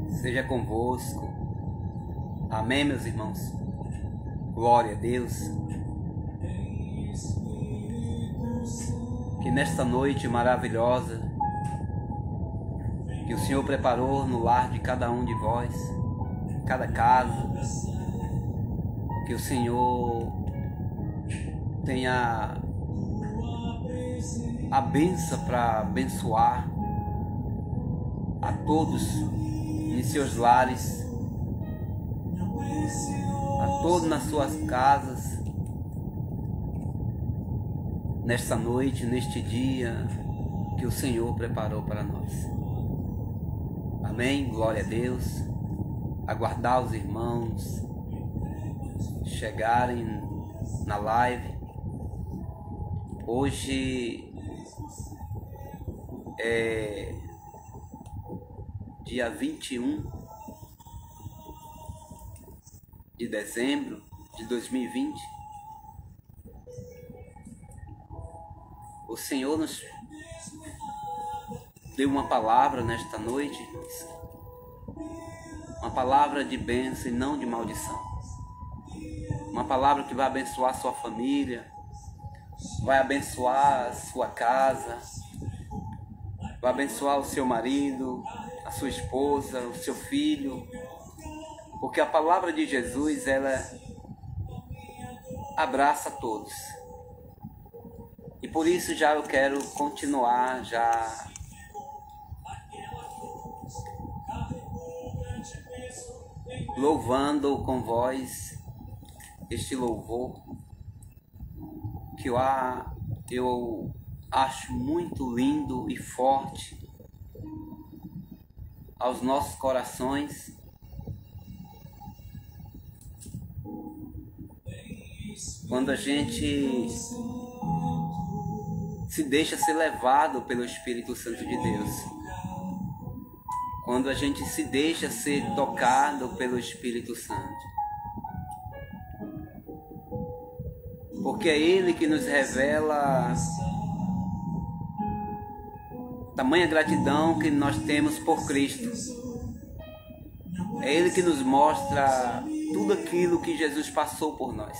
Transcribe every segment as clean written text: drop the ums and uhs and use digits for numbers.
seja convosco. Amém, meus irmãos? Glória a Deus. Que nesta noite maravilhosa que o Senhor preparou no lar de cada um de vós, em cada casa, que o Senhor tenha a bênção para abençoar a todos em seus lares, a todos nas suas casas, nesta noite, neste dia que o Senhor preparou para nós. Amém? Glória a Deus. Aguardar os irmãos chegarem na live. Hoje é dia 21 de dezembro de 2020. O Senhor nos deu uma palavra nesta noite, uma palavra de bênção e não de maldição. Uma palavra que vai abençoar sua família, vai abençoar a sua casa, vai abençoar o seu marido, a sua esposa, o seu filho, porque a palavra de Jesus, ela abraça todos. E por isso já eu quero continuar louvando com vós este louvor que eu acho muito lindo e forte aos nossos corações. Quando a gente se deixa ser levado pelo Espírito Santo de Deus, quando a gente se deixa ser tocado pelo Espírito Santo, porque é Ele que nos revela tamanha gratidão que nós temos por Cristo. É Ele que nos mostra tudo aquilo que Jesus passou por nós.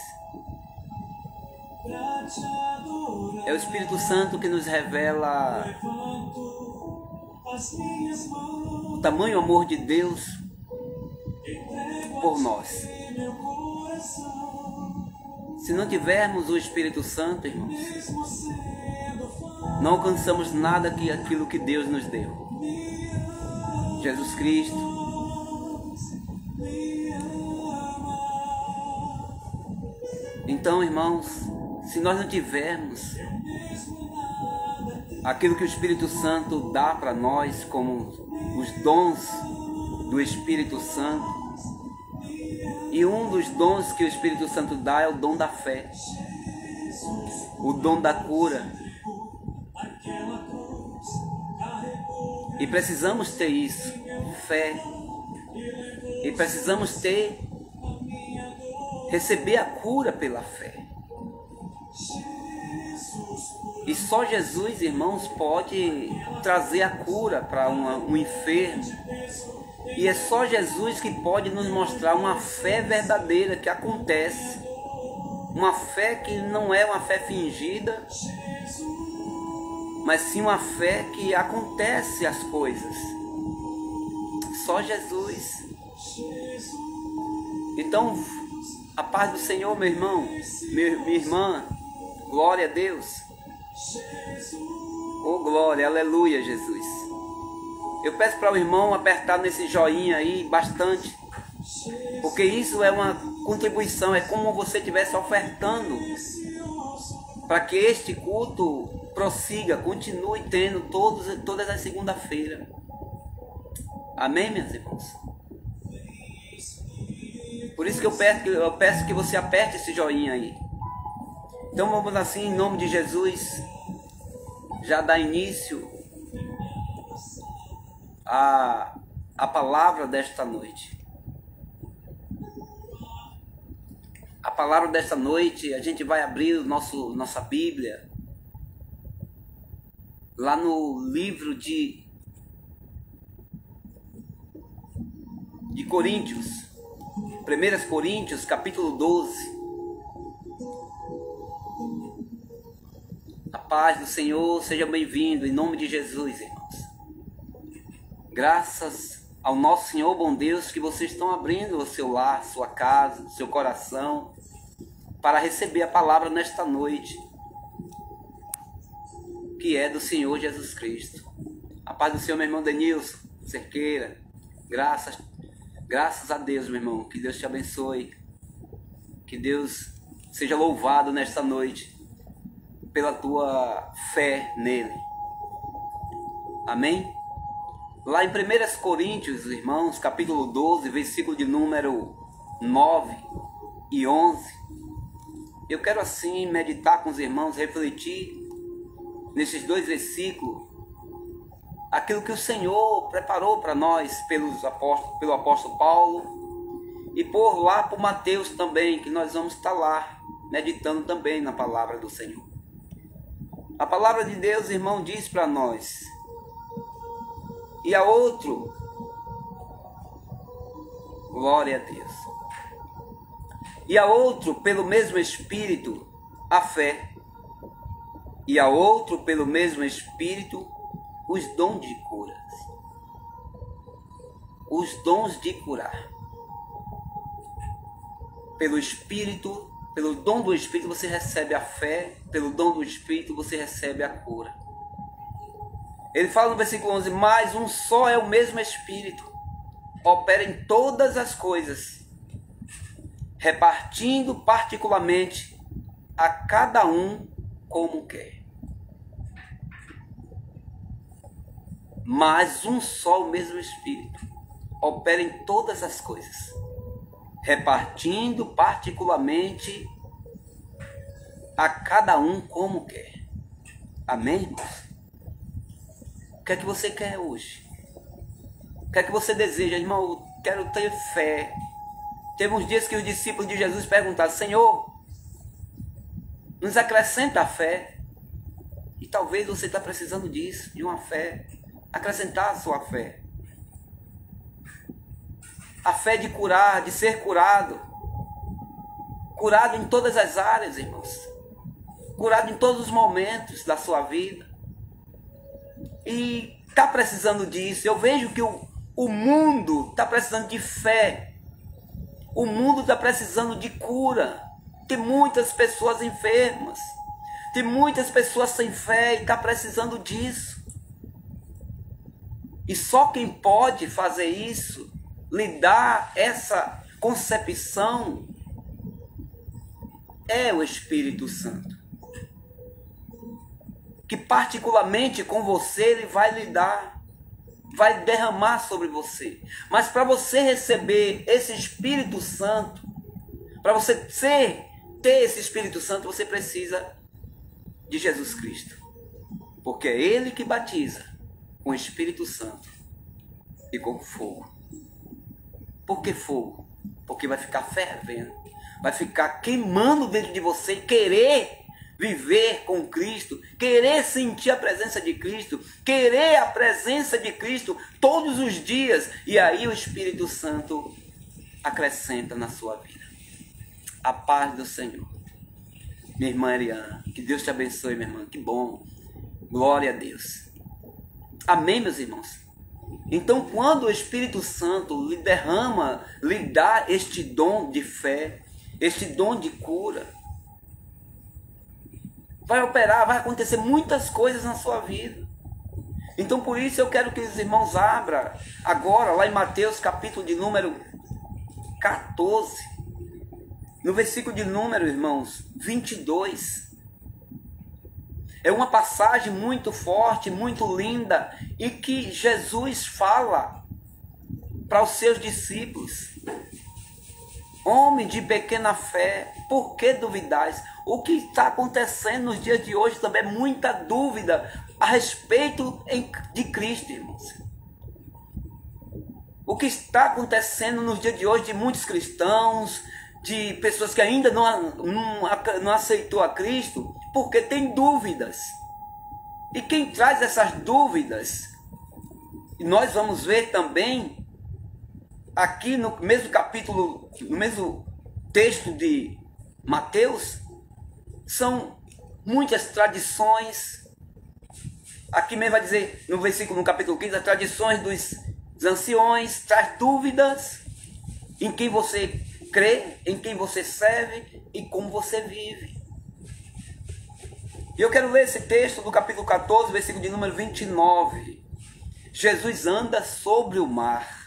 É o Espírito Santo que nos revela o tamanho amor de Deus por nós. Se não tivermos o Espírito Santo, irmãos, não alcançamos nada que aquilo que Deus nos deu. Jesus Cristo. Então, irmãos, se nós não tivermos aquilo que o Espírito Santo dá para nós, como os dons do Espírito Santo, e um dos dons que o Espírito Santo dá é o dom da fé, o dom da cura. E precisamos ter isso, fé. E precisamos receber a cura pela fé. E só Jesus, irmãos, pode trazer a cura para um enfermo. E é só Jesus que pode nos mostrar uma fé verdadeira que acontece. Uma fé que não é uma fé fingida, mas sim uma fé que acontece as coisas. Só Jesus. Então, a paz do Senhor, meu irmão, minha irmã, glória a Deus. Oh, glória, aleluia, Jesus. Eu peço para o irmão apertar nesse joinha aí bastante, porque isso é uma contribuição, é como você estivesse ofertando para que este culto prossiga, continue tendo todas as segundas-feiras. Amém, meus irmãos? Por isso que eu peço que você aperte esse joinha aí. Então vamos assim, em nome de Jesus, já dar início a palavra desta noite. A palavra desta noite, a gente vai abrir nossa Bíblia lá no livro de de Coríntios, 1 Coríntios, capítulo 12. A paz do Senhor, seja bem-vindo, em nome de Jesus, irmãos. Graças ao nosso Senhor, bom Deus, que vocês estão abrindo o seu lar, sua casa, seu coração, para receber a palavra nesta noite, que é do Senhor Jesus Cristo. A paz do Senhor, meu irmão Denilson Cerqueira. Graças a Deus, meu irmão. Que Deus te abençoe. Que Deus seja louvado nesta noite pela tua fé nele. Amém? Lá em 1 Coríntios, irmãos, capítulo 12, versículo de número 9 e 11. Eu quero assim meditar com os irmãos, refletir nesses dois versículos aquilo que o Senhor preparou para nós pelo apóstolo Paulo e por lá por Mateus também, que nós vamos estar lá meditando também na palavra do Senhor. A palavra de Deus, irmão, diz para nós: e a outro, glória a Deus, e a outro pelo mesmo Espírito a fé, e a outro pelo mesmo Espírito os dons de curas. Os dons de curar. Pelo Espírito, pelo dom do Espírito você recebe a fé, pelo dom do Espírito você recebe a cura. Ele fala no versículo 11, mas um só é o mesmo Espírito, opera em todas as coisas, repartindo particularmente a cada um como quer. Mas um só o mesmo Espírito opera em todas as coisas, repartindo particularmente a cada um como quer. Amém, irmãos? O que é que você quer hoje? O que é que você deseja? Irmão, eu quero ter fé. Teve uns dias que os discípulos de Jesus perguntaram: Senhor, nos acrescenta a fé. E talvez você está precisando disso, de uma fé. Acrescentar a sua fé. A fé de curar, de ser curado. Curado em todas as áreas, irmãos. Curado em todos os momentos da sua vida. E está precisando disso. Eu vejo que o mundo está precisando de fé. O mundo está precisando de cura. Tem muitas pessoas enfermas. Tem muitas pessoas sem fé e está precisando disso. E só quem pode fazer isso, lhe dar essa concepção, é o Espírito Santo. Que particularmente com você ele vai lidar, vai derramar sobre você. Mas para você receber esse Espírito Santo, para você ter esse Espírito Santo, você precisa de Jesus Cristo. Porque é Ele que batiza com o Espírito Santo e com fogo. Por que fogo? Porque vai ficar fervendo, vai ficar queimando dentro de você e querer viver com Cristo, querer sentir a presença de Cristo, querer a presença de Cristo todos os dias. E aí o Espírito Santo acrescenta na sua vida. A paz do Senhor. Minha irmã Eliana, que Deus te abençoe, minha irmã, que bom. Glória a Deus. Amém, meus irmãos? Então, quando o Espírito Santo lhe derrama, lhe dá este dom de fé, este dom de cura, vai operar, vai acontecer muitas coisas na sua vida. Então, por isso eu quero que os irmãos abram agora, lá em Mateus, capítulo de número 14, no versículo de número, irmãos, 22. É uma passagem muito forte, muito linda, e que Jesus fala para os seus discípulos: homem de pequena fé, por que duvidais? O que está acontecendo nos dias de hoje também é muita dúvida a respeito de Cristo, irmãos. O que está acontecendo nos dias de hoje de muitos cristãos, de pessoas que ainda não aceitou a Cristo, porque tem dúvidas. E quem traz essas dúvidas, nós vamos ver também aqui no mesmo capítulo, no mesmo texto de Mateus, são muitas tradições. Aqui mesmo vai dizer, no versículo, no capítulo 15, as tradições dos anciões, traz dúvidas em quem você crê, em quem você serve e como você vive. E eu quero ler esse texto do capítulo 14, versículo de número 29. Jesus anda sobre o mar.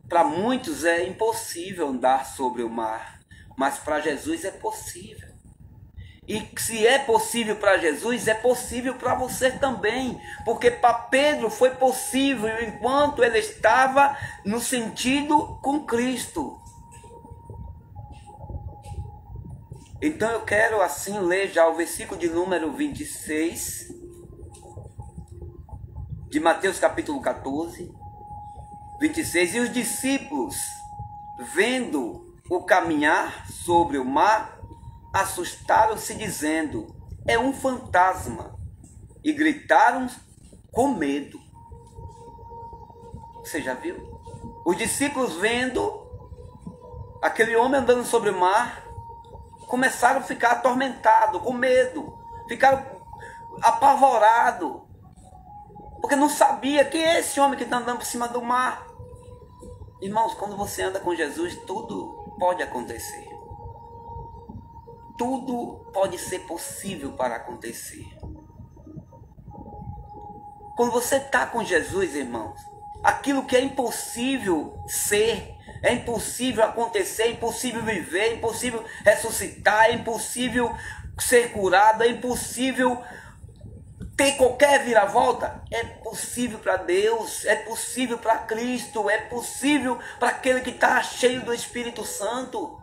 Para muitos é impossível andar sobre o mar, mas para Jesus é possível. E se é possível para Jesus, é possível para você também. Porque para Pedro foi possível enquanto ele estava no sentido com Cristo. Então eu quero assim ler já o versículo de número 26 de Mateus capítulo 14, 26. E os discípulos, vendo o caminhar sobre o mar, assustaram-se dizendo, é um fantasma, e gritaram com medo. Você já viu? Os discípulos vendo aquele homem andando sobre o mar, começaram a ficar atormentados, com medo, ficaram apavorados, porque não sabia quem é esse homem que está andando por cima do mar. Irmãos, quando você anda com Jesus, tudo pode acontecer. Tudo pode ser possível para acontecer. Quando você está com Jesus, irmãos, aquilo que é impossível ser, é impossível acontecer, é impossível viver, é impossível ressuscitar, é impossível ser curado, é impossível ter qualquer viravolta, é possível para Deus, é possível para Cristo, é possível para aquele que está cheio do Espírito Santo.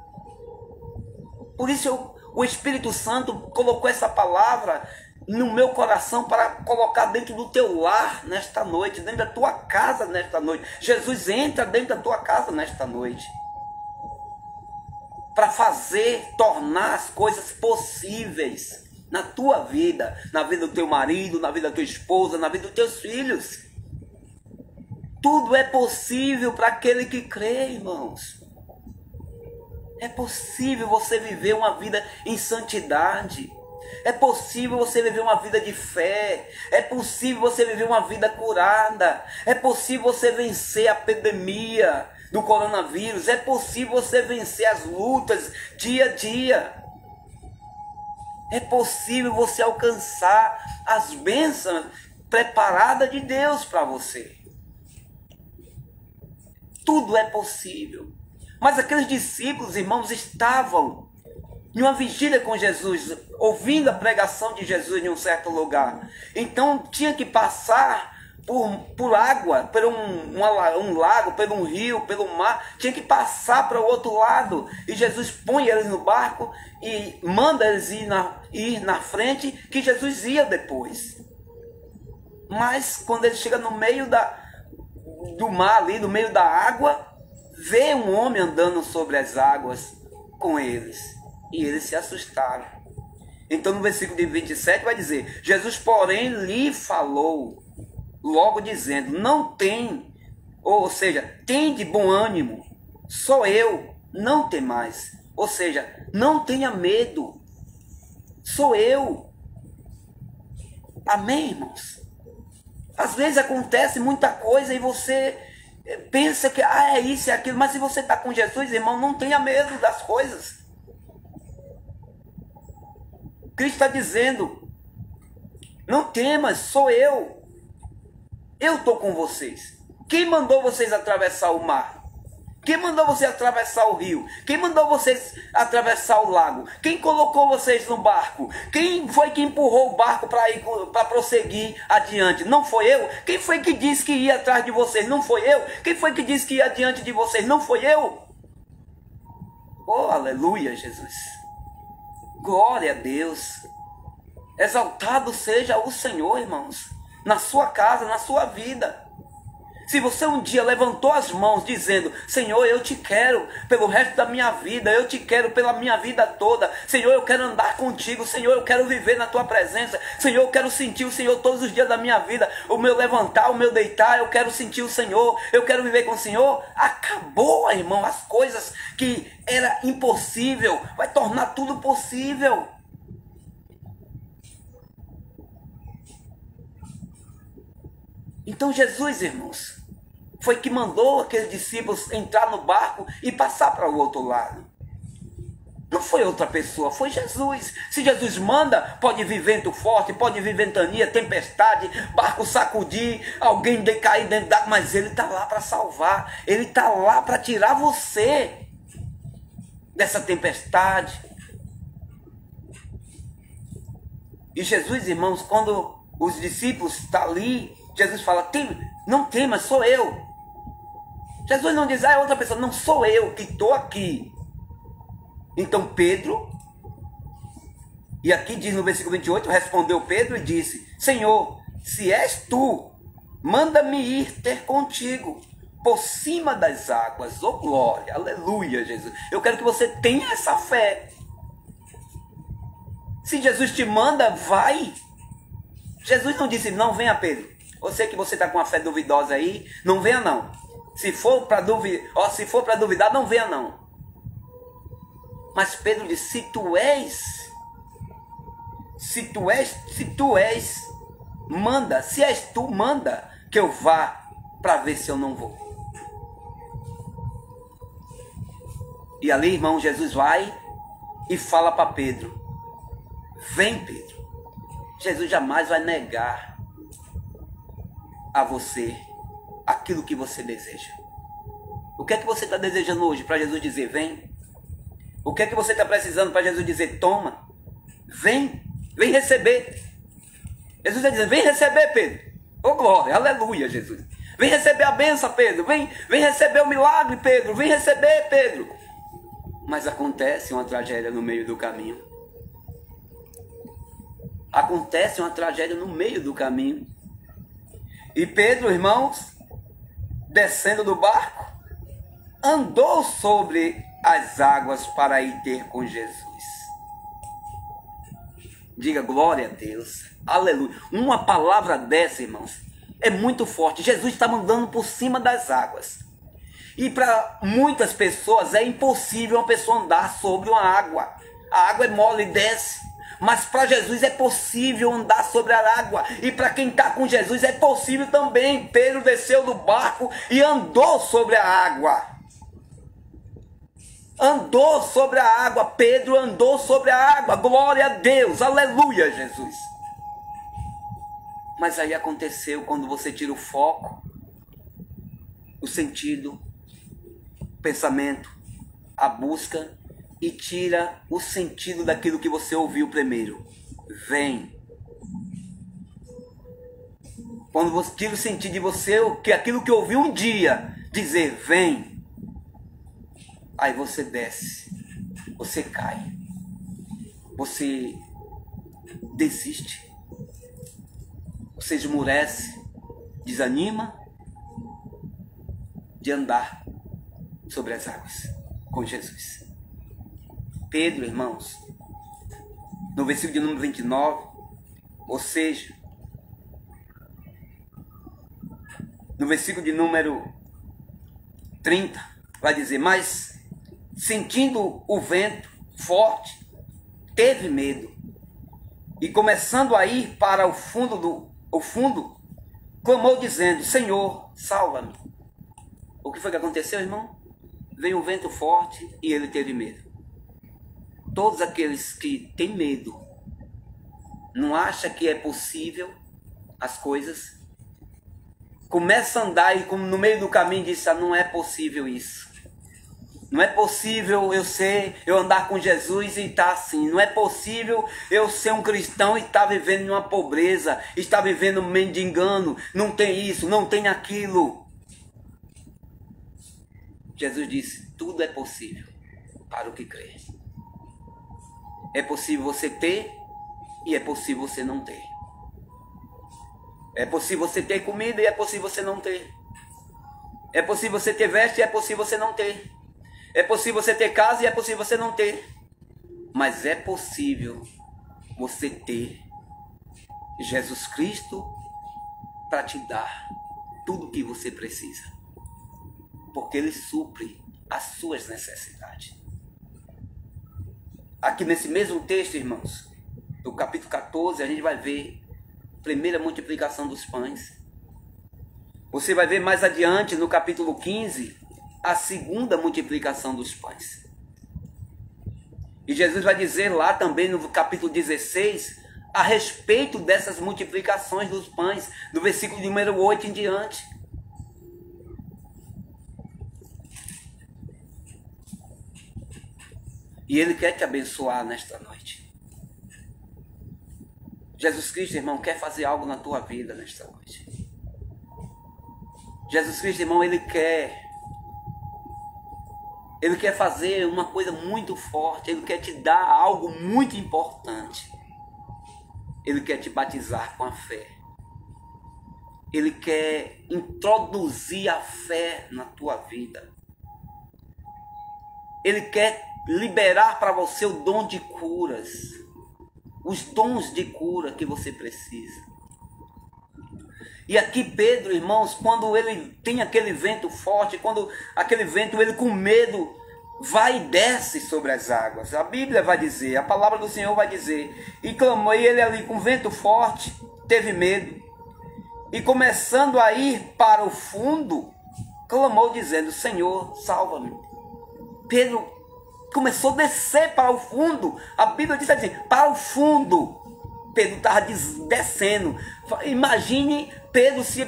Por isso o Espírito Santo colocou essa palavra no meu coração para colocar dentro do teu lar nesta noite, dentro da tua casa nesta noite. Jesus entra dentro da tua casa nesta noite para fazer, tornar as coisas possíveis na tua vida, na vida do teu marido, na vida da tua esposa, na vida dos teus filhos. Tudo é possível para aquele que crê, irmãos. É possível você viver uma vida em santidade. É possível você viver uma vida de fé. É possível você viver uma vida curada. É possível você vencer a pandemia do coronavírus. É possível você vencer as lutas dia a dia. É possível você alcançar as bênçãos preparadas de Deus para você. Tudo é possível. Mas aqueles discípulos, irmãos, estavam em uma vigília com Jesus, ouvindo a pregação de Jesus em um certo lugar. Então tinha que passar por água, por um lago, por um rio, pelo mar. Tinha que passar para o outro lado. E Jesus põe eles no barco e manda eles ir na frente, que Jesus ia depois. Mas quando ele chega no meio do mar ali, no meio da água, vê um homem andando sobre as águas com eles. E eles se assustaram. Então no versículo de 27 vai dizer, Jesus porém lhe falou, logo dizendo, não tem, ou seja, tem de bom ânimo, sou eu, não tem mais. Ou seja, não tenha medo, sou eu. Amém, irmãos? Às vezes acontece muita coisa e você pensa que é isso, é aquilo, mas se você está com Jesus, irmão, não tenha medo das coisas. Cristo está dizendo, não temas, sou eu. Eu estou com vocês. Quem mandou vocês atravessar o mar? Quem mandou vocês atravessar o rio? Quem mandou vocês atravessar o lago? Quem colocou vocês no barco? Quem foi que empurrou o barco para prosseguir adiante? Não foi eu? Quem foi que disse que ia atrás de vocês? Não foi eu? Quem foi que disse que ia adiante de vocês? Não foi eu? Oh, aleluia, Jesus. Glória a Deus. Exaltado seja o Senhor, irmãos. Na sua casa, na sua vida. Se você um dia levantou as mãos dizendo: Senhor, eu te quero pelo resto da minha vida, eu te quero pela minha vida toda, Senhor, eu quero andar contigo, Senhor, eu quero viver na tua presença, Senhor, eu quero sentir o Senhor todos os dias da minha vida, o meu levantar, o meu deitar, eu quero sentir o Senhor, eu quero viver com o Senhor. Acabou, irmão, as coisas que era impossível, vai tornar tudo possível. Então Jesus, irmãos, foi que mandou aqueles discípulos entrar no barco e passar para o outro lado. Não foi outra pessoa, foi Jesus. Se Jesus manda, pode vir vento forte, pode vir ventania, tempestade, barco sacudir, alguém cair dentro d'água, mas Ele está lá para salvar. Ele está lá para tirar você dessa tempestade. E Jesus, irmãos, quando os discípulos estão ali, Jesus fala: não temas, sou eu. Jesus não diz: é outra pessoa, não, sou eu que estou aqui. Então Pedro, e aqui diz no versículo 28, respondeu Pedro e disse: Senhor, se és tu, manda-me ir ter contigo por cima das águas. Oh glória, aleluia, Jesus. Eu quero que você tenha essa fé. Se Jesus te manda, vai. Jesus não disse: não venha, Pedro. Eu sei que você está com uma fé duvidosa aí, não venha não. Se for para duvidar, não venha não. Mas Pedro disse: se tu és, manda. Se és tu, manda que eu vá para ver se eu não vou. E ali, irmão, Jesus vai e fala para Pedro: vem, Pedro. Jesus jamais vai negar a você aquilo que você deseja. O que é que você está desejando hoje para Jesus dizer vem? O que é que você está precisando para Jesus dizer toma? Vem receber. Jesus está dizendo: vem receber, Pedro. Oh glória, aleluia, Jesus. Vem receber a bênção, Pedro. Vem receber o milagre, Pedro. Vem receber, Pedro. Mas acontece uma tragédia no meio do caminho. Acontece uma tragédia no meio do caminho. E Pedro, irmãos, descendo do barco, andou sobre as águas para ir ter com Jesus. Diga glória a Deus, aleluia. Uma palavra dessa, irmãos, é muito forte. Jesus está andando por cima das águas. E para muitas pessoas é impossível uma pessoa andar sobre uma água. A água é mole e desce. Mas para Jesus é possível andar sobre a água. E para quem está com Jesus é possível também. Pedro desceu do barco e andou sobre a água. Andou sobre a água. Pedro andou sobre a água. Glória a Deus. Aleluia, Jesus. Mas aí aconteceu quando você tira o foco, o sentido, o pensamento, a busca, e tira o sentido daquilo que você ouviu primeiro. Vem. Quando você tira o sentido de você, que aquilo que ouviu um dia, dizer vem. Aí você desce. Você cai. Você desiste. Você esmurece. Desanima de andar sobre as águas com Jesus. Pedro, irmãos, no versículo de número 29, ou seja, no versículo de número 30, vai dizer: mas sentindo o vento forte, teve medo, e começando a ir para o fundo, clamou dizendo: Senhor, salva-me. O que foi que aconteceu, irmão? Veio um vento forte e ele teve medo. Todos aqueles que têm medo, não acham que é possível as coisas, começa a andar e como no meio do caminho diz: não é possível isso. Não é possível eu andar com Jesus e estar assim. Não é possível eu ser um cristão e estar vivendo em uma pobreza, estar vivendo mendigando. Não tem isso, não tem aquilo. Jesus disse: tudo é possível para o que crê. É possível você ter e é possível você não ter. É possível você ter comida e é possível você não ter. É possível você ter veste e é possível você não ter. É possível você ter casa e é possível você não ter. Mas é possível você ter Jesus Cristo para te dar tudo o que você precisa. Porque Ele supre as suas necessidades. Aqui nesse mesmo texto, irmãos, no capítulo 14, a gente vai ver a primeira multiplicação dos pães. Você vai ver mais adiante, no capítulo 15, a segunda multiplicação dos pães. E Jesus vai dizer lá também no capítulo 16, a respeito dessas multiplicações dos pães, do versículo número 8 em diante. E Ele quer te abençoar nesta noite. Jesus Cristo, irmão, quer fazer algo na tua vida nesta noite. Jesus Cristo, irmão, Ele quer fazer uma coisa muito forte. Ele quer te dar algo muito importante. Ele quer te batizar com a fé. Ele quer introduzir a fé na tua vida. Ele quer liberar para você o dom de curas. Os dons de cura que você precisa. E aqui Pedro, irmãos, quando ele tem aquele vento forte, quando aquele vento, ele com medo, vai e desce sobre as águas. A Bíblia vai dizer, a palavra do Senhor vai dizer, e clamou, e ele ali com vento forte, teve medo. E começando a ir para o fundo, clamou dizendo, Senhor, salva-me. Pedro começou a descer para o fundo. A Bíblia diz assim, para o fundo. Pedro estava descendo. Imagine Pedro se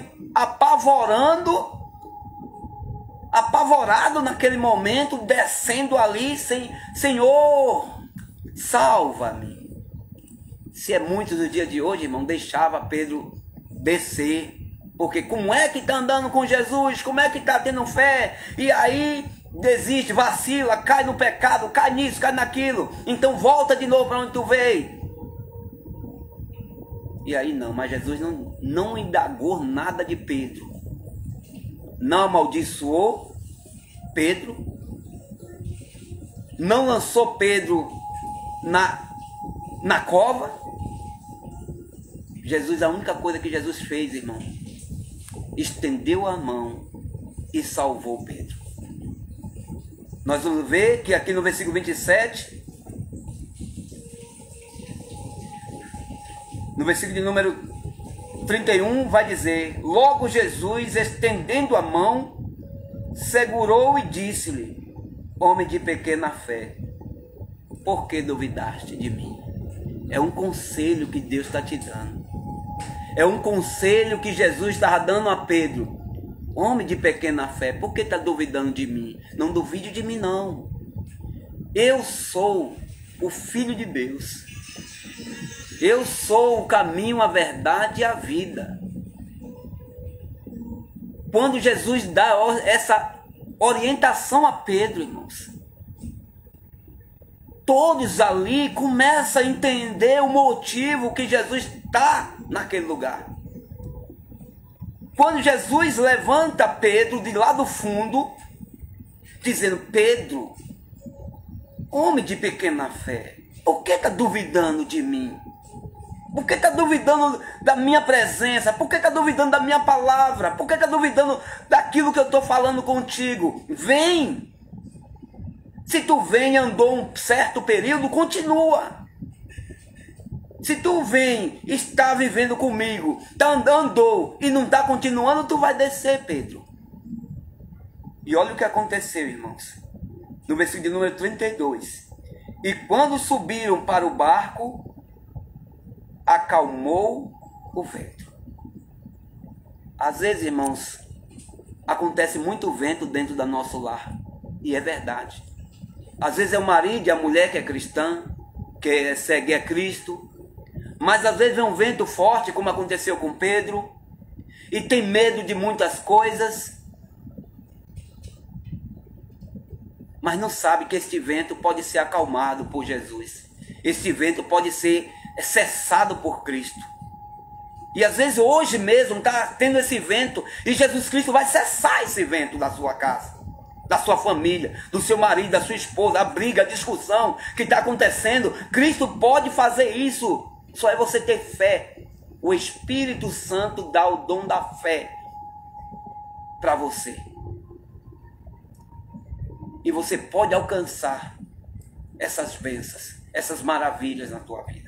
apavorado naquele momento, descendo ali, Senhor, salva-me. Se é muito no dia de hoje, irmão, deixava Pedro descer. Porque como é que está andando com Jesus? Como é que está tendo fé? E aí desiste, vacila, cai no pecado, cai nisso, cai naquilo. Então volta de novo para onde tu veio. E aí não, mas Jesus não indagou nada de Pedro. Não amaldiçoou Pedro. Não lançou Pedro na cova. Jesus, a única coisa que Jesus fez, irmão, estendeu a mão e salvou Pedro. Nós vamos ver que aqui no versículo 27... No versículo de número 31 vai dizer, logo Jesus, estendendo a mão, segurou e disse-lhe, homem de pequena fé, por que duvidaste de mim? É um conselho que Deus está te dando. É um conselho que Jesus estava dando a Pedro. Homem de pequena fé, por que está duvidando de mim? Não duvide de mim não. Eu sou o Filho de Deus. Eu sou o caminho, a verdade e a vida. Quando Jesus dá essa orientação a Pedro, irmãos, todos ali começam a entender o motivo que Jesus está naquele lugar. Quando Jesus levanta Pedro de lá do fundo, dizendo, Pedro, homem de pequena fé, por que está duvidando de mim? Por que está duvidando da minha presença? Por que está duvidando da minha palavra? Por que está duvidando daquilo que eu estou falando contigo? Vem! Se tu vem e andou um certo período, continua. Se tu vem, está vivendo comigo, andou e não está continuando, tu vai descer, Pedro. E olha o que aconteceu, irmãos. No versículo de número 32. E quando subiram para o barco, acalmou o vento. Às vezes, irmãos, acontece muito vento dentro do nosso lar. E é verdade. Às vezes é o marido e a mulher que é cristã, que segue a Cristo. Mas às vezes é um vento forte, como aconteceu com Pedro. E tem medo de muitas coisas. Mas não sabe que este vento pode ser acalmado por Jesus. Este vento pode ser cessado por Cristo. E às vezes hoje mesmo está tendo esse vento e Jesus Cristo vai cessar esse vento da sua casa, da sua família, do seu marido, da sua esposa, a briga, a discussão que está acontecendo. Cristo pode fazer isso, só é você ter fé. O Espírito Santo dá o dom da fé para você. E você pode alcançar essas bênçãos, essas maravilhas na tua vida.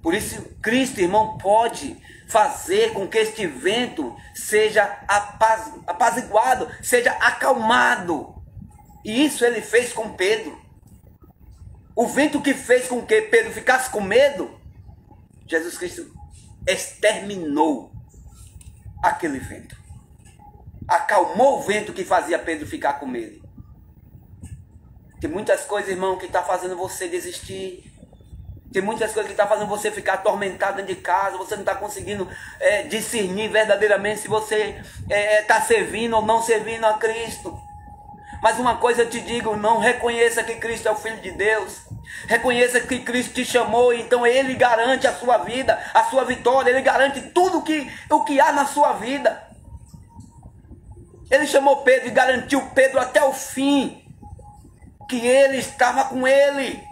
Por isso, Cristo, irmão, pode fazer com que este vento seja apaziguado, seja acalmado. E isso ele fez com Pedro. O vento que fez com que Pedro ficasse com medo, Jesus Cristo exterminou aquele vento. Acalmou o vento que fazia Pedro ficar com medo. Tem muitas coisas, irmão, que está fazendo você desistir. Tem muitas coisas que estão fazendo você ficar atormentado dentro de casa. Você não está conseguindo discernir verdadeiramente se você está servindo ou não servindo a Cristo. Mas uma coisa eu te digo, irmão, reconheça que Cristo é o Filho de Deus. Reconheça que Cristo te chamou, então Ele garante a sua vida, a sua vitória. Ele garante tudo o que há na sua vida. Ele chamou Pedro e garantiu Pedro até o fim, que Ele estava com ele.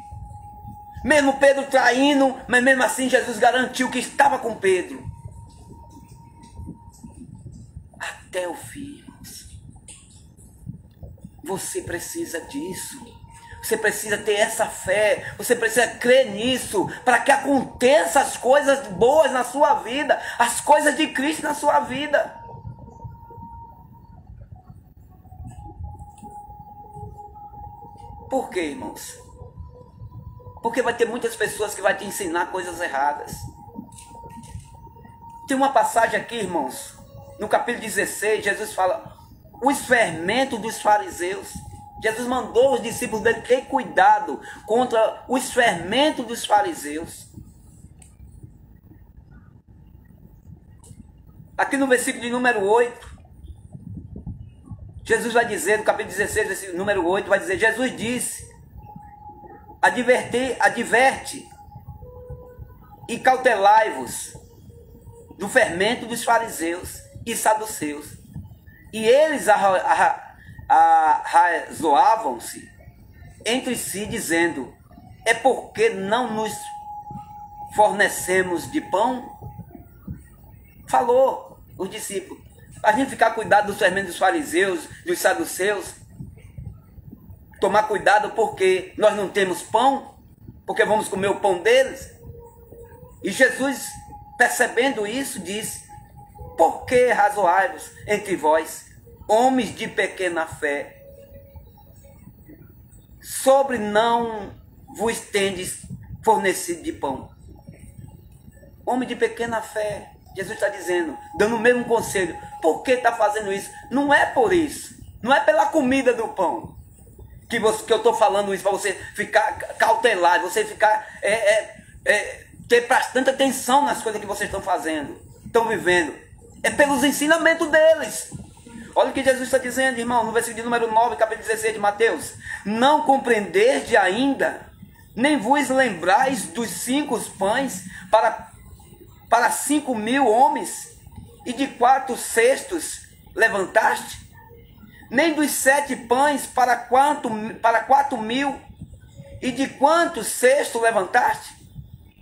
Mesmo Pedro traindo, mas mesmo assim Jesus garantiu que estava com Pedro. Até o fim, irmãos. Você precisa disso. Você precisa ter essa fé. Você precisa crer nisso. Para que aconteçam as coisas boas na sua vida. As coisas de Cristo na sua vida. Por quê, irmãos? Porque vai ter muitas pessoas que vão te ensinar coisas erradas. Tem uma passagem aqui, irmãos, no capítulo 16, Jesus fala, os fermentos dos fariseus. Jesus mandou os discípulos dele ter cuidado contra os fermentos dos fariseus. Aqui no versículo de número 8, Jesus vai dizer, no capítulo 16, versículo número 8, vai dizer, Jesus disse, adverte e cautelai-vos do fermento dos fariseus e saduceus. E eles arrazoavam-se entre si, dizendo, é porque não nos fornecemos de pão? Falou os discípulos, a gente ficar cuidado dos fermentos dos fariseus, dos saduceus, tomar cuidado porque nós não temos pão, porque vamos comer o pão deles. E Jesus, percebendo isso, disse, por que razoai-vos entre vós, homens de pequena fé, sobre não vos tendes fornecido de pão? Homem de pequena fé, Jesus está dizendo, dando o mesmo conselho, por que está fazendo isso? Não é por isso, não é pela comida do pão, que eu estou falando isso para você ficar cautelar, você ficar ter bastante atenção nas coisas que vocês estão fazendo, estão vivendo. É pelos ensinamentos deles. Olha o que Jesus está dizendo, irmão, no versículo de número 9, capítulo 16 de Mateus. Não compreenderdes ainda, nem vos lembrais dos 5 pães para 5.000 homens, e de 4 cestos levantaste? Nem dos 7 pães para 4.000, e de quantos cestos levantaste?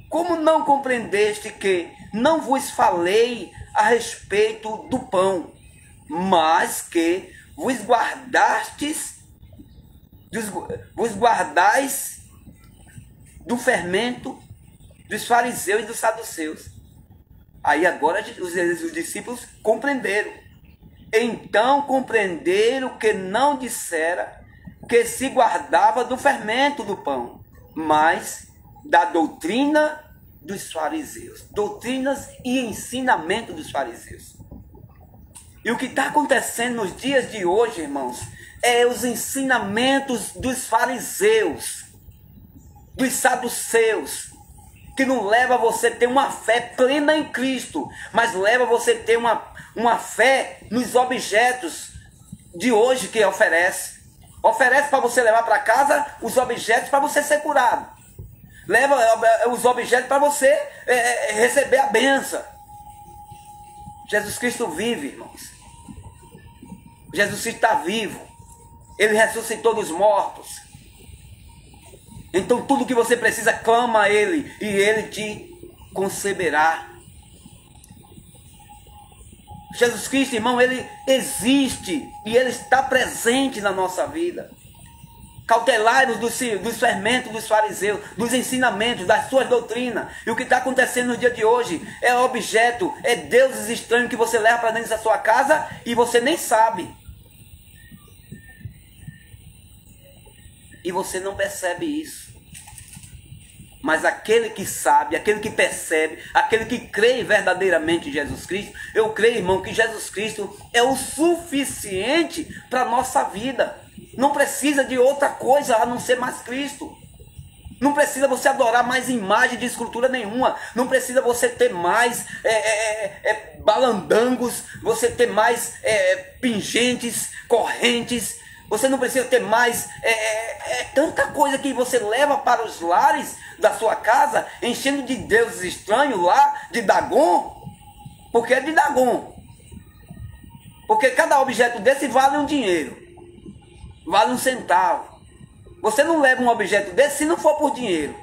Como não compreendeste que não vos falei a respeito do pão, mas que vos guardais do fermento dos fariseus e dos saduceus? Aí agora os discípulos compreenderam. Então compreenderam que não dissera que se guardava do fermento do pão, mas da doutrina dos fariseus. Doutrinas e ensinamento dos fariseus. E o que está acontecendo nos dias de hoje, irmãos, é os ensinamentos dos fariseus, dos saduceus, que não leva você a ter uma fé plena em Cristo, mas leva você a ter uma fé nos objetos de hoje que oferece. Oferece para você levar para casa os objetos para você ser curado. Leva os objetos para você receber a bênção. Jesus Cristo vive, irmãos. Jesus Cristo está vivo. Ele ressuscitou dos mortos. Então tudo que você precisa, clama a Ele e Ele te concederá. Jesus Cristo, irmão, Ele existe e Ele está presente na nossa vida. Cautelai-vos dos fermentos dos fariseus, dos ensinamentos, das suas doutrinas. E o que está acontecendo no dia de hoje é objeto, é deuses estranhos que você leva para dentro da sua casa e você nem sabe. E você não percebe isso. Mas aquele que sabe, aquele que percebe, aquele que crê verdadeiramente em Jesus Cristo, eu creio, irmão, que Jesus Cristo é o suficiente para a nossa vida. Não precisa de outra coisa a não ser mais Cristo. Não precisa você adorar mais imagem de escultura nenhuma. Não precisa você ter mais balandangos, você ter mais pingentes, correntes. Você não precisa ter mais tanta coisa que você leva para os lares da sua casa, enchendo de deuses estranhos lá, de Dagon. Porque é de Dagon. Porque cada objeto desse vale um dinheiro. Vale um centavo. Você não leva um objeto desse se não for por dinheiro.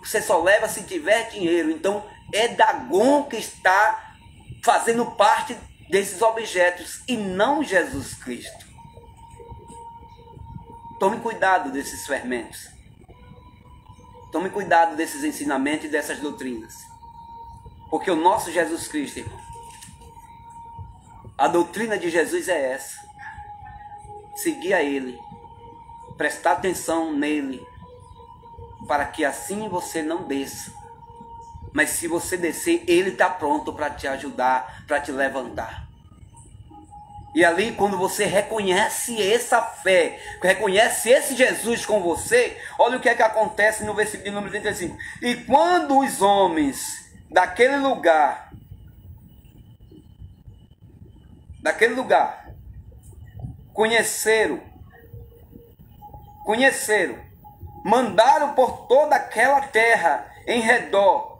Você só leva se tiver dinheiro. Então é Dagon que está fazendo parte desses objetos e não Jesus Cristo. Tome cuidado desses fermentos. Tome cuidado desses ensinamentos e dessas doutrinas. Porque o nosso Jesus Cristo, irmão, a doutrina de Jesus é essa. Seguir a Ele. Prestar atenção nele. Para que assim você não desça. Mas se você descer, Ele está pronto para te ajudar, para te levantar. E ali, quando você reconhece essa fé, reconhece esse Jesus com você, olha o que é que acontece no versículo de número 35. E quando os homens daquele lugar, conheceram, mandaram por toda aquela terra em redor,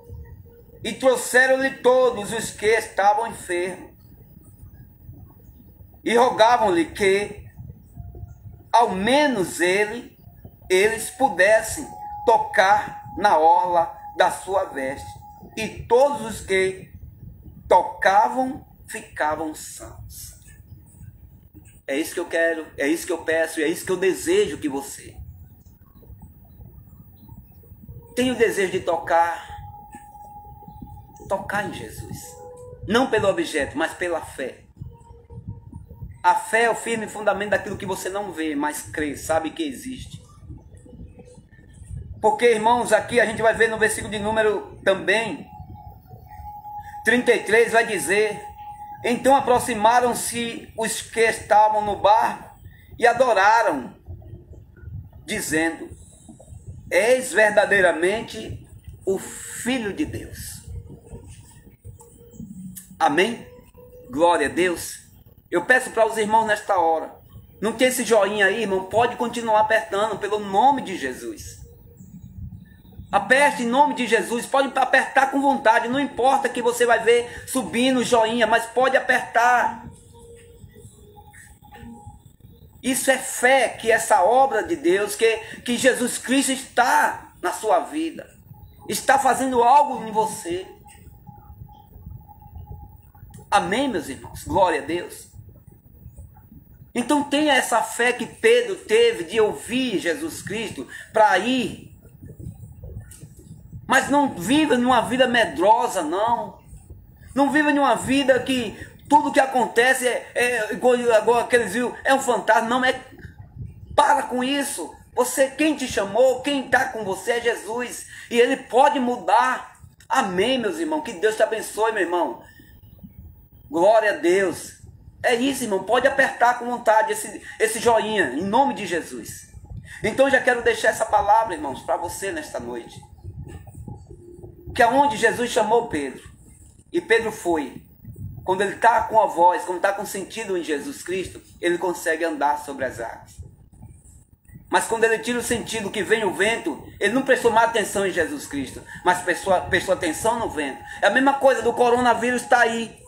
e trouxeram-lhe todos os que estavam enfermos, e rogavam-lhe que, ao menos eles pudessem tocar na orla da sua veste. E todos os que tocavam ficavam sãos. É isso que eu quero, é isso que eu peço, é isso que eu desejo que você tenha o desejo de tocar em Jesus. Não pelo objeto, mas pela fé. A fé é o firme fundamento daquilo que você não vê, mas crê, sabe que existe. Porque, irmãos, aqui a gente vai ver no versículo de número também 33, vai dizer: então aproximaram-se os que estavam no barco e adoraram, dizendo: és verdadeiramente o Filho de Deus. Amém? Glória a Deus. Eu peço para os irmãos nesta hora, não tem esse joinha aí, irmão, pode continuar apertando pelo nome de Jesus. Aperte em nome de Jesus, pode apertar com vontade, não importa que você vai ver subindo o joinha, mas pode apertar. Isso é fé, que essa obra de Deus, que Jesus Cristo está na sua vida, está fazendo algo em você. Amém, meus irmãos? Glória a Deus. Então tenha essa fé que Pedro teve de ouvir Jesus Cristo para ir. Mas não viva numa vida medrosa, não. Não viva numa vida que tudo que acontece igual aqueles viu, é um fantasma. Não, para com isso. Quem te chamou, quem está com você é Jesus. E Ele pode mudar. Amém, meus irmãos. Que Deus te abençoe, meu irmão. Glória a Deus. É isso, irmão. Pode apertar com vontade esse joinha, em nome de Jesus. Então eu já quero deixar essa palavra, irmãos, para você nesta noite. Que aonde Jesus chamou Pedro, e Pedro foi, quando ele está com a voz, quando está com sentido em Jesus Cristo, ele consegue andar sobre as águas. Mas quando ele tira o sentido que vem o vento, ele não prestou mais atenção em Jesus Cristo, mas prestou atenção no vento. É a mesma coisa do coronavírus está aí.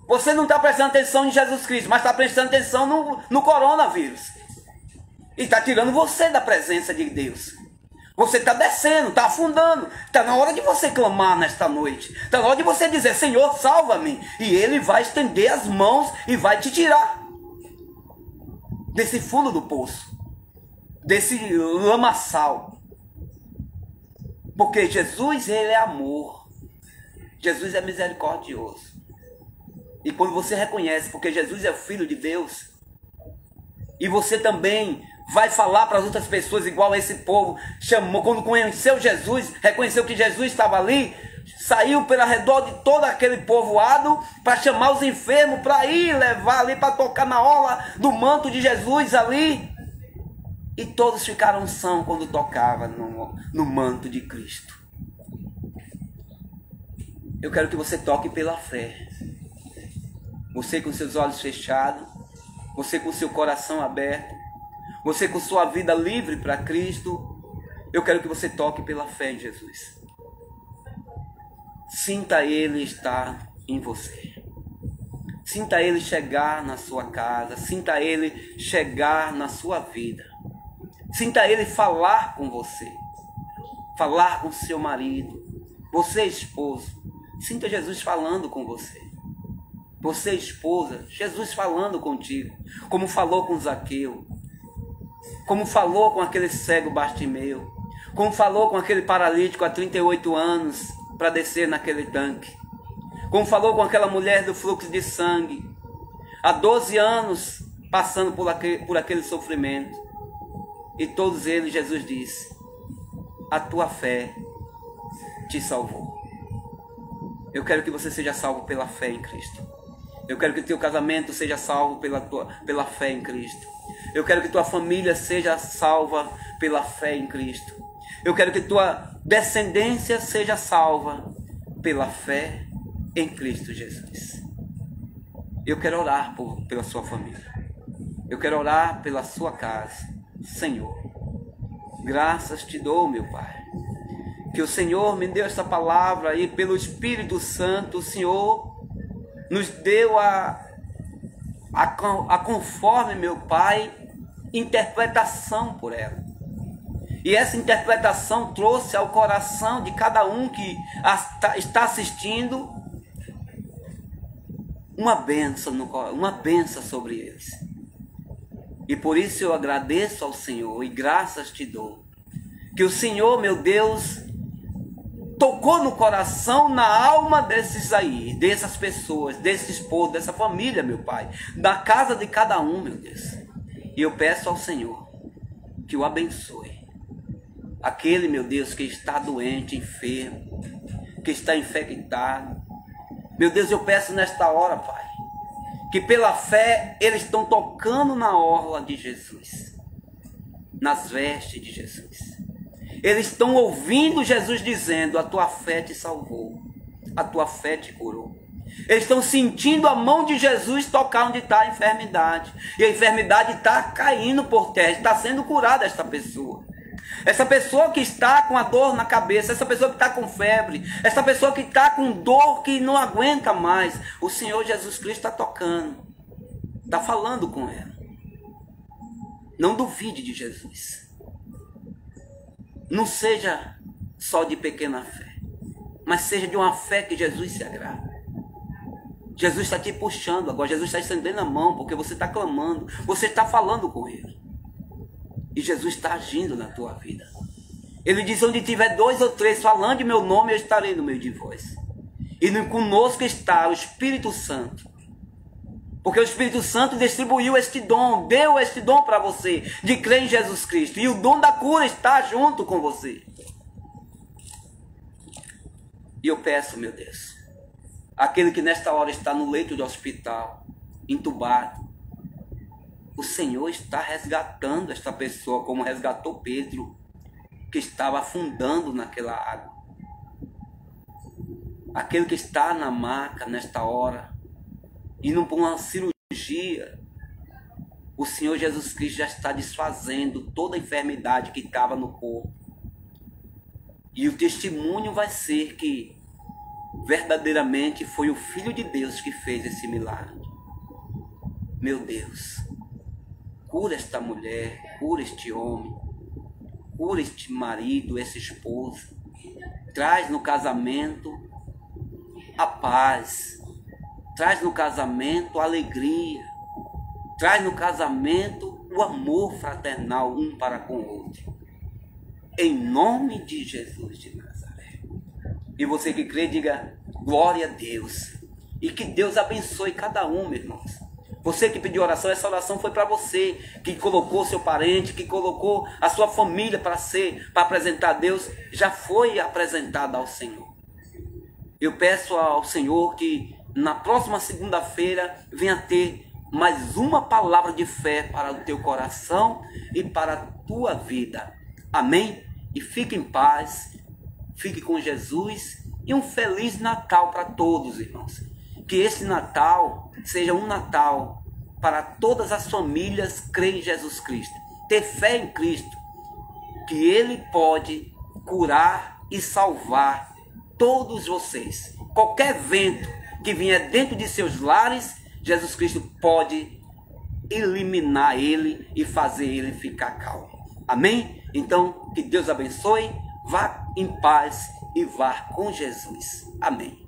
Você não está prestando atenção em Jesus Cristo, mas está prestando atenção no coronavírus. E está tirando você da presença de Deus. Você está descendo, está afundando. Está na hora de você clamar nesta noite. Está na hora de você dizer, Senhor, salva-me. E Ele vai estender as mãos e vai te tirar desse fundo do poço, desse lamaçal. Porque Jesus, Ele é amor. Jesus é misericordioso. E quando você reconhece, porque Jesus é o Filho de Deus, e você também vai falar para as outras pessoas igual esse povo chamou, quando conheceu Jesus, reconheceu que Jesus estava ali, saiu pelo redor de todo aquele povoado para chamar os enfermos, para ir levar ali, para tocar na orla do manto de Jesus ali. E todos ficaram sãos quando tocava no manto de Cristo. Eu quero que você toque pela fé. Você com seus olhos fechados, você com seu coração aberto, você com sua vida livre para Cristo. Eu quero que você toque pela fé em Jesus. Sinta Ele estar em você. Sinta Ele chegar na sua casa. Sinta Ele chegar na sua vida. Sinta Ele falar com você. Falar com seu marido. Você, esposo. Sinta Jesus falando com você. Você, esposa, Jesus falando contigo. Como falou com Zaqueu. Como falou com aquele cego Bartimeu. Como falou com aquele paralítico há 38 anos para descer naquele tanque. Como falou com aquela mulher do fluxo de sangue. Há 12 anos passando por aquele sofrimento. E todos eles, Jesus disse, a tua fé te salvou. Eu quero que você seja salvo pela fé em Cristo. Eu quero que teu casamento seja salvo pela fé em Cristo. Eu quero que tua família seja salva pela fé em Cristo. Eu quero que tua descendência seja salva pela fé em Cristo Jesus. Eu quero orar pela sua família. Eu quero orar pela sua casa. Senhor, graças te dou, meu Pai. Que o Senhor me deu essa palavra e pelo Espírito Santo, o Senhor nos deu a conforme, meu Pai, interpretação por ela. E essa interpretação trouxe ao coração de cada um que está assistindo uma bênção sobre eles. E por isso eu agradeço ao Senhor e graças te dou. Que o Senhor, meu Deus, tocou no coração, na alma desses aí, dessas pessoas, desse esposo, dessa família, meu Pai, da casa de cada um, meu Deus. E eu peço ao Senhor que o abençoe. Aquele, meu Deus, que está doente, enfermo, que está infectado. Meu Deus, eu peço nesta hora, Pai, que pela fé eles estão tocando na orla de Jesus, nas vestes de Jesus. Eles estão ouvindo Jesus dizendo, a tua fé te salvou, a tua fé te curou. Eles estão sentindo a mão de Jesus tocar onde está a enfermidade. E a enfermidade está caindo por terra, está sendo curada esta pessoa. Essa pessoa que está com a dor na cabeça, essa pessoa que está com febre, essa pessoa que está com dor que não aguenta mais, o Senhor Jesus Cristo está tocando, está falando com ela. Não duvide de Jesus. Não seja só de pequena fé, mas seja de uma fé que Jesus se agrada. Jesus está te puxando agora, Jesus está estendendo a mão, porque você está clamando, você está falando com Ele. E Jesus está agindo na tua vida. Ele diz, onde tiver 2 ou 3 falando de meu nome, eu estarei no meio de vós. E conosco está o Espírito Santo. Porque o Espírito Santo distribuiu este dom, deu este dom para você, de crer em Jesus Cristo. E o dom da cura está junto com você. E eu peço, meu Deus, aquele que nesta hora está no leito de hospital, entubado, o Senhor está resgatando esta pessoa, como resgatou Pedro, que estava afundando naquela água. Aquele que está na maca nesta hora, indo para uma cirurgia, o Senhor Jesus Cristo já está desfazendo toda a enfermidade que estava no corpo. E o testemunho vai ser que verdadeiramente foi o Filho de Deus que fez esse milagre. Meu Deus, cura esta mulher, cura este homem, cura este marido, essa esposa. Traz no casamento a paz, traz no casamento a alegria, traz no casamento o amor fraternal um para com o outro. Em nome de Jesus de Nazaré. E você que crê, diga glória a Deus. E que Deus abençoe cada um, meus irmãos. Você que pediu oração, essa oração foi para você, que colocou seu parente, que colocou a sua família para apresentar a Deus, já foi apresentada ao Senhor. Eu peço ao Senhor que na próxima segunda-feira venha ter mais uma palavra de fé para o teu coração e para a tua vida. Amém? E fique em paz, fique com Jesus e um Feliz Natal para todos, irmãos. Que esse Natal seja um Natal para todas as famílias crer em Jesus Cristo. Ter fé em Cristo, que Ele pode curar e salvar todos vocês. Qualquer vento que vier dentro de seus lares, Jesus Cristo pode eliminar ele e fazer ele ficar calmo. Amém? Então, que Deus abençoe, vá em paz e vá com Jesus. Amém.